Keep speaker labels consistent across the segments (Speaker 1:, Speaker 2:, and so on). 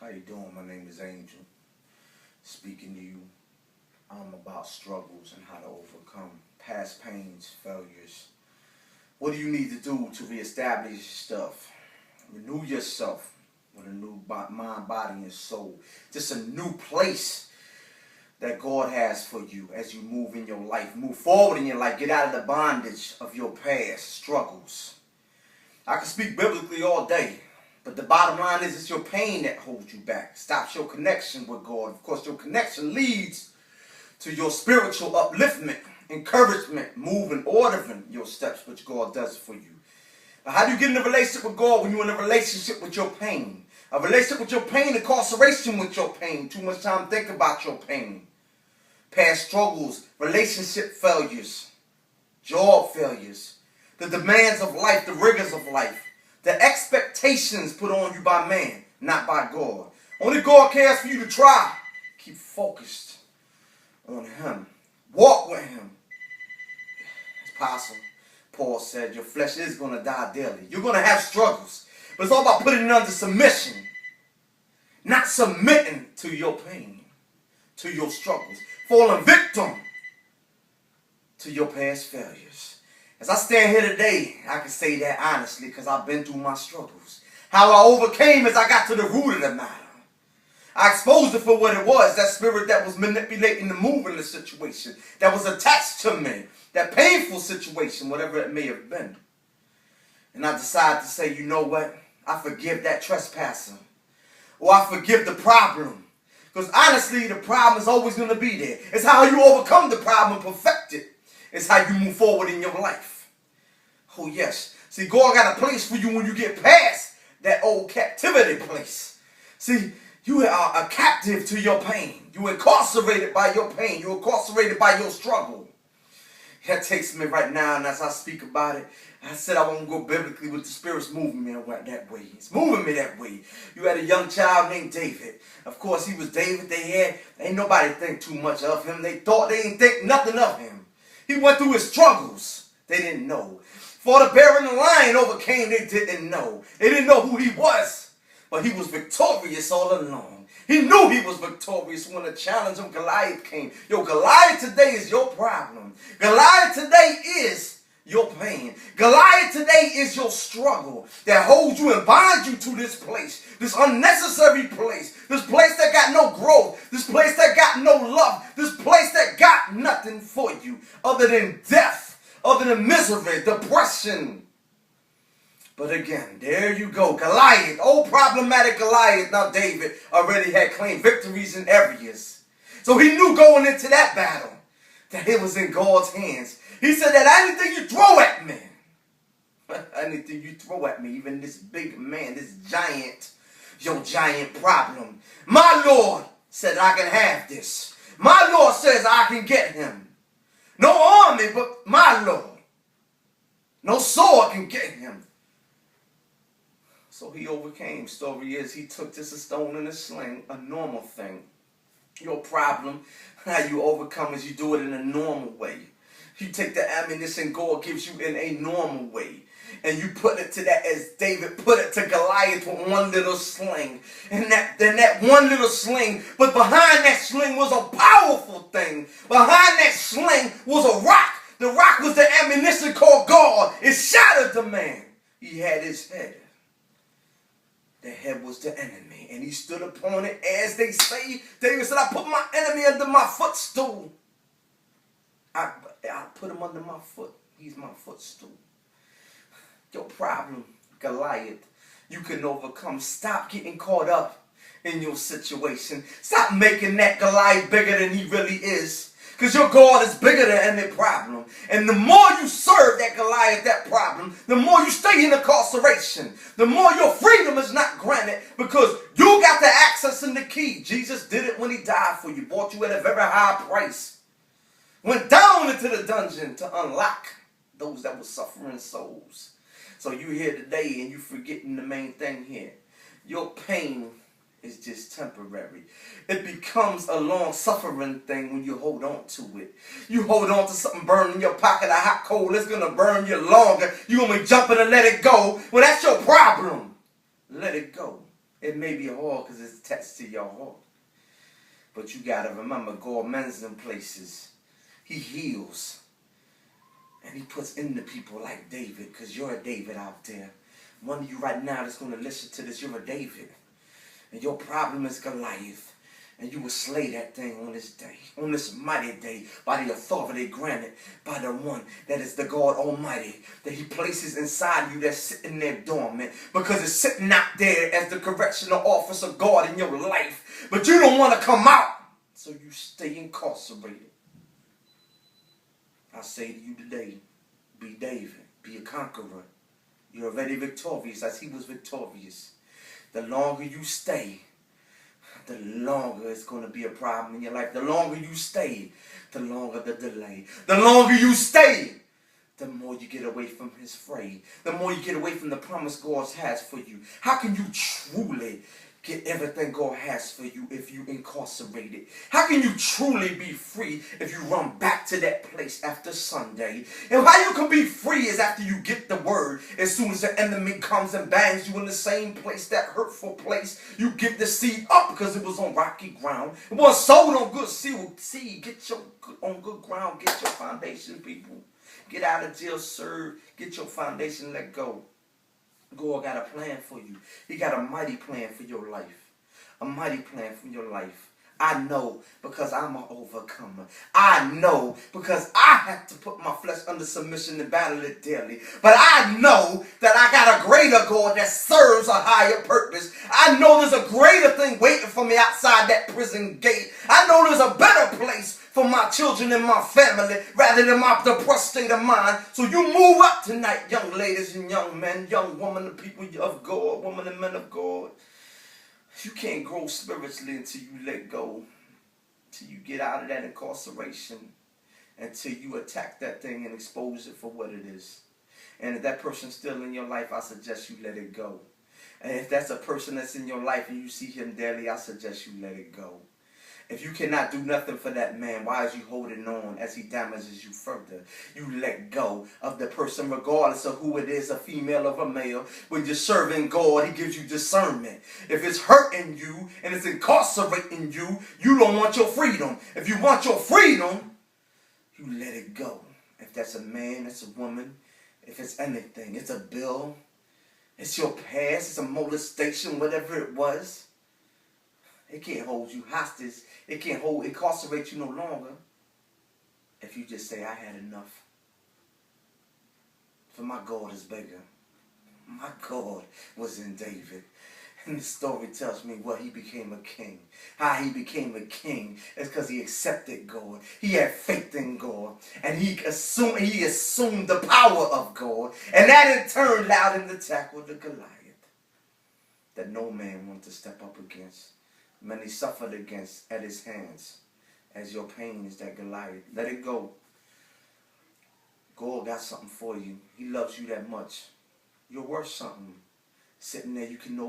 Speaker 1: How you doing? My name is Angel. Speaking to you, I'm about struggles and how to overcome past pains, failures. What do you need to do to reestablish your stuff? Renew yourself with a new mind, body, and soul. Just a new place that God has for you as you move in your life. Move forward in your life. Get out of the bondage of your past struggles. I can speak biblically all day. But the bottom line is it's your pain that holds you back. Stops your connection with God. Of course, your connection leads to your spiritual upliftment, encouragement, moving, ordering your steps, which God does for you. But how do you get in a relationship with God when you're in a relationship with your pain? A relationship with your pain, incarceration with your pain. Too much time to think about your pain. Past struggles, relationship failures, job failures, the demands of life, the rigors of life. The expectations put on you by man, not by God. Only God cares for you to try. Keep focused on Him. Walk with Him. As Apostle Paul said, your flesh is going to die daily. You're going to have struggles. But it's all about putting it under submission. Not submitting to your pain, to your struggles. Falling victim to your past failures. As I stand here today, I can say that honestly because I've been through my struggles. How I overcame as I got to the root of the matter. I exposed it for what it was, that spirit that was manipulating the move in the situation, that was attached to me, that painful situation, whatever it may have been. And I decided to say, you know what? I forgive that trespasser. Or I forgive the problem. Because honestly, the problem is always going to be there. It's how you overcome the problem and perfect it. It's how you move forward in your life. Oh yes. See, God got a place for you when you get past that old captivity place. See, you are a captive to your pain. You're incarcerated by your pain. You're incarcerated by your struggle. That takes me right now, and as I speak about it, I said I won't go biblically with the Spirit's moving me that way. It's moving me that way. You had a young child named David. Of course, he was David. Ain't nobody think too much of him. They didn't think nothing of him. He went through his struggles. They didn't know. For the bear and the lion overcame, they didn't know. They didn't know who he was. But he was victorious all along. He knew he was victorious when the challenge of Goliath came. Yo, Goliath today is your problem. Goliath today is your pain. Goliath today is your struggle that holds you and binds you to this place. This unnecessary place. This place that got no growth. This place that got no love. This place that got nothing for you other than death, other than misery, depression. But again, there you go. Goliath, old problematic Goliath. Now David already had claimed victories in areas. So he knew going into that battle that it was in God's hands. He said that anything you throw at me, anything you throw at me, even this big man, this giant, your giant problem, my Lord said I can have this. My Lord says I can get him. No army but my Lord. No sword can get him. So he overcame. Story is he took just a stone and a sling, a normal thing. Your problem, how you overcome is you do it in a normal way. You take the ammunition God gives you in a normal way. And you put it to that, as David put it to Goliath with one little sling. And that one little sling, but behind that sling was a powerful thing. Behind that sling was a rock. The rock was the ammunition called God. It shattered the man. He had his head. The head was the enemy. And he stood upon it, as they say. David said, I put my enemy under my footstool. I put him under my foot. He's my footstool. Your problem, Goliath, you can overcome. Stop getting caught up in your situation. Stop making that Goliath bigger than he really is. Because your God is bigger than any problem. And the more you serve that Goliath, that problem, the more you stay in incarceration. The more your freedom is not granted because you got the access and the key. Jesus did it when he died for you. Bought you at a very high price. Went down into the dungeon to unlock those that were suffering souls. So you're here today and you're forgetting the main thing here. Your pain is just temporary. It becomes a long-suffering thing when you hold on to it. You hold on to something burning in your pocket, a hot coal, it's going to burn you longer. You're going to be jumping and let it go. Well, that's your problem. Let it go. It may be hard because it's attached to your heart. But you got to remember, God mends them places. He heals. And he puts in the people like David, because you're a David out there. One of you right now that's going to listen to this, you're a David. And your problem is Goliath. And you will slay that thing on this day, on this mighty day, by the authority granted by the one that is the God Almighty, that he places inside you that's sitting there dormant, because it's sitting out there as the correctional officer God in your life. But you don't want to come out, so you stay incarcerated. I say to you today, be David, be a conqueror. You're already victorious as he was victorious. The longer you stay, the longer it's going to be a problem in your life. The longer you stay, the longer the delay. The longer you stay, the more you get away from his fray. The more you get away from the promise God has for you. How can you truly get everything God has for you if you incarcerated? How can you truly be free if you run back to that place after Sunday? And how you can be free is after you get the word. As soon as the enemy comes and bangs you in the same place, that hurtful place, you get the seed up because it was on rocky ground. It was sown on good seed. Get your on good ground. Get your foundation, people. Get out of jail, serve. Get your foundation, let go. God got a plan for you. He got a mighty plan for your life. A mighty plan for your life. I know because I'm an overcomer. I know because I have to put my flesh under submission and battle it daily. But I know that I got a greater God that serves a higher purpose. I know there's a greater thing waiting for me outside that prison gate. I know there's a better place for my children and my family rather than my depressed state of mind. So you move up tonight, young ladies and young men, young women, the people of God, women and men of God. You can't grow spiritually until you let go, until you get out of that incarceration, until you attack that thing and expose it for what it is. And if that person's still in your life, I suggest you let it go. And if that's a person that's in your life and you see him daily, I suggest you let it go. If you cannot do nothing for that man, why is you holding on as he damages you further? You let go of the person regardless of who it is, a female or a male. When you're serving God, he gives you discernment. If it's hurting you and it's incarcerating you, you don't want your freedom. If you want your freedom, you let it go. If that's a man, it's a woman, if it's anything, it's a bill, it's your past, it's a molestation, whatever it was. It can't hold you hostage. It can't incarcerate you no longer. If you just say, I had enough. For my God is bigger. My God was in David. And the story tells me what he became a king. How he became a king is because he accepted God. He had faith in God. And he assumed the power of God. And that in turn allowed him to tackle the Goliath that no man wanted to step up against. Many suffered against at his hands, as your pain is that Goliath. Let it go. God got something for you. He loves you that much. You're worth something. Sitting there, you can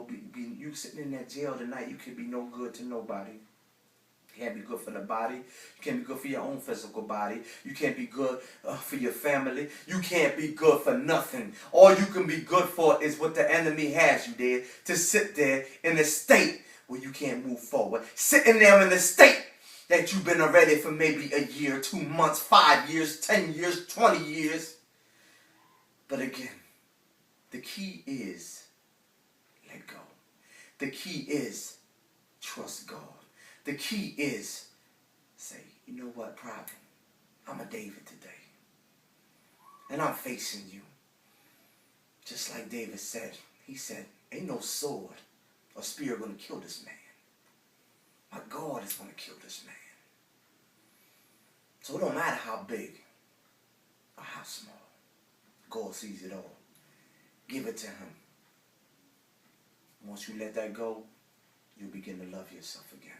Speaker 1: you sitting in that jail tonight. You can be no good to nobody. You can't be good for the body. You can't be good for your own physical body. You can't be good for your family. You can't be good for nothing. All you can be good for is what the enemy has you there, to sit there in a state where you can't move forward. Sitting there in the state that you've been already for maybe a year, 2 months, 5 years, 10 years, 20 years. But again, the key is let go. The key is trust God. The key is say, you know what, problem? I'm a David today. And I'm facing you. Just like David said. He said, ain't no sword or spear going to kill this man. My God is going to kill this man. So it don't matter how big or how small. God sees it all. Give it to him. Once you let that go, you'll begin to love yourself again.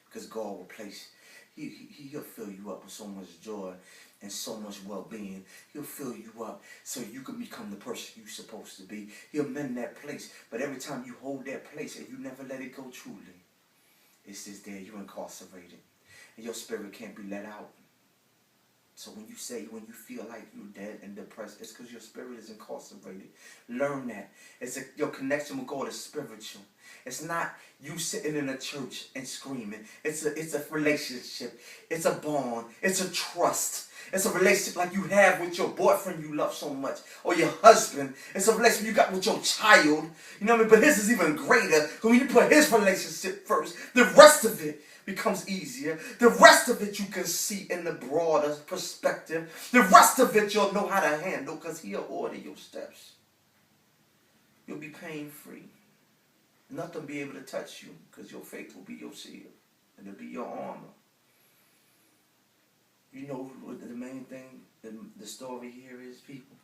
Speaker 1: Because God will place, he'll fill you up with so much joy and so much well-being. He'll fill you up so you can become the person you're supposed to be. He'll mend that place. But every time you hold that place and you never let it go truly, it's just there. You're incarcerated. And your spirit can't be let out. So when you feel like you're dead and depressed, it's because your spirit is incarcerated. Learn that. Your connection with God is spiritual. It's not you sitting in a church and screaming. It's a relationship. It's a bond. It's a trust. It's a relationship like you have with your boyfriend you love so much, or your husband. It's a relationship you got with your child. You know what I mean? But his is even greater. When you put his relationship first, the rest of it becomes easier. The rest of it you can see in the broader perspective. The rest of it you'll know how to handle because he'll order your steps. You'll be pain free. Nothing will be able to touch you because your faith will be your shield and it'll be your armor. You know what the main thing, the story here is, people?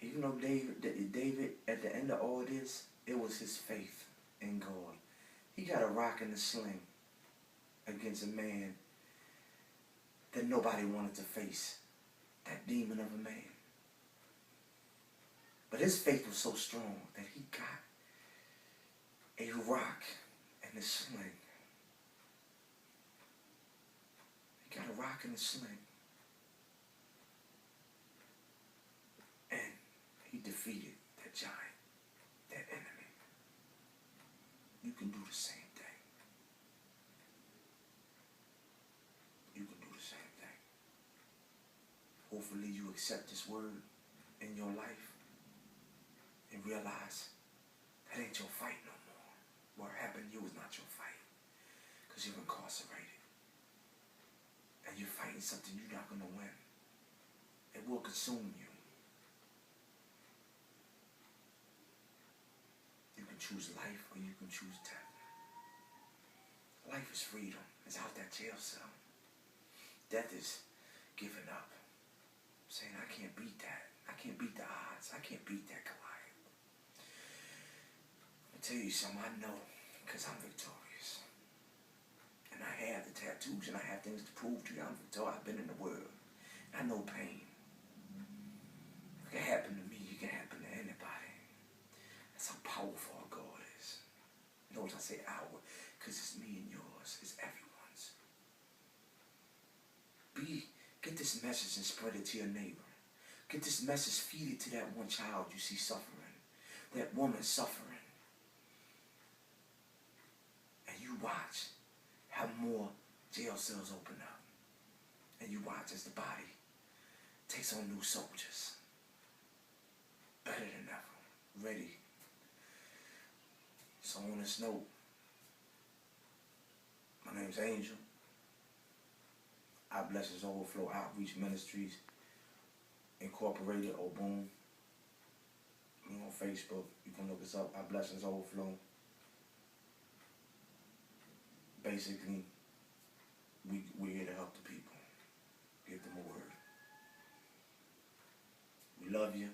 Speaker 1: Even though David, at the end of all this, it was his faith in God. He got a rock and a sling against a man that nobody wanted to face, that demon of a man. But his faith was so strong that he got a rock and a sling. He got a rock and a sling. And he defeated that giant, that enemy. You can do the same thing. You can do the same thing. Hopefully you accept this word in your life and realize that ain't your fight no more. What happened to you is not your fight because you're incarcerated. And you're fighting something you're not going to win. It will consume you. You can choose life or you can choose death. Life is freedom. It's out that jail cell. Death is giving up. Saying, I can't beat that. I can't beat the odds. I can't beat that Goliath. I'll tell you something. I know because I'm victorious. And I have the tattoos and I have things to prove to you. I'm victorious. I've been in the world. I know pain. If it can happen to me, it can happen to anybody. That's how powerful our God is. Notice I say our, because it's me and yours. It's everyone's. Get this message and spread it to your neighbor. Get this message, feed it to that one child you see suffering. That woman suffering. And you watch how more jail cells open up. And you watch as the body takes on new soldiers. Better than ever. Ready. So on this note, my name's Angel. Our Blessings Overflow Outreach Ministries Incorporated, or Boom. We're on Facebook. You can look us up. Our Blessings Overflow. Basically, we're here to help the people. Give them a word. We love you.